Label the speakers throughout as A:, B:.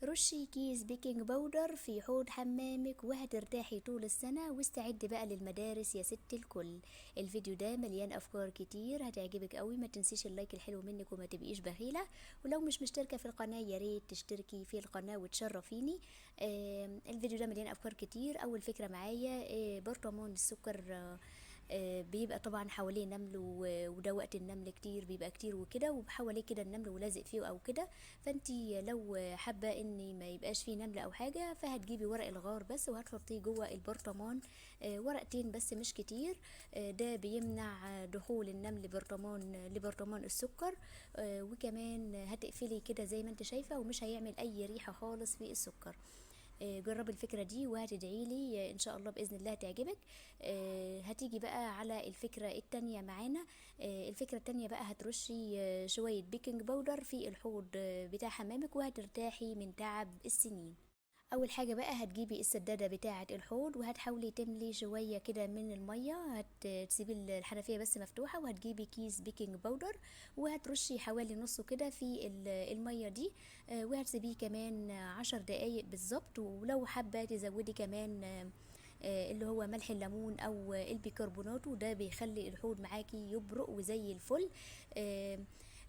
A: رشي كيس بيكنج باودر في حوض حمامك وهترتاحي طول السنة، واستعدي بقى للمدارس يا ست الكل. الفيديو ده مليان افكار كتير هتعجبك قوي، ما تنسيش اللايك الحلو منك وما تبقيش بخيلة. ولو مش مشتركة في القناة يا ريت تشتركي في القناة وتشرفيني. الفيديو ده مليان افكار كتير. اول فكرة معايا برطمان السكر. بيبقى طبعا حواليه نمل وده وقت النمل كتير بيبقى كتير وكده، وحواليه كده النمل ولازق فيه او كده. فانتي لو حابه ان ما يبقاش فيه نمل او حاجه، فهتجيبي ورق الغار بس وهتحطيه جوه البرطمان. ورقتين بس مش كتير. ده بيمنع دخول النمل لبرطمان السكر. وكمان هتقفلي كده زي ما انت شايفه، ومش هيعمل اي ريحه خالص في السكر. جربي الفكرة دي وهتدعي لي ان شاء الله باذن الله تعجبك. هتيجي بقى على الفكرة التانية معانا. الفكرة التانية بقى هترشي شوية بيكنج باودر في الحوض بتاع حمامك، وهترتاحي من تعب السنين. اول حاجه بقى هتجيبي السداده بتاعه الحوض، وهتحاولي تملي شويه كده من الميه، هتسيبي الحنفيه بس مفتوحه، وهتجيبي كيس بيكنج باودر وهترشي حوالي نصه كده في الميه دي. وهتسيبيه كمان 10 دقايق بالظبط. ولو حابه تزودي كمان اللي هو ملح الليمون او البيكربونات، وده بيخلي الحوض معاكي يبرق وزي الفل. آه،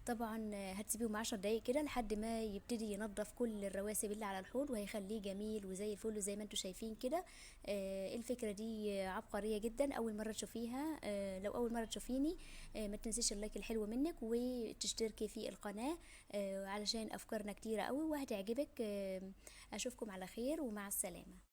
A: طبعا هتسيبيهم 10 دقايق كده لحد ما يبتدي ينظف كل الرواسب اللي على الحوض، وهيخليه جميل وزي الفل زي ما انتم شايفين كده. الفكرة دي عبقرية جدا، اول مرة تشوفيها. لو اول مرة تشوفيني ما تنسيش اللايك الحلو منك وتشتركي في القناة علشان افكارنا كتيرة قوي وهتعجبك. اشوفكم على خير ومع السلامة.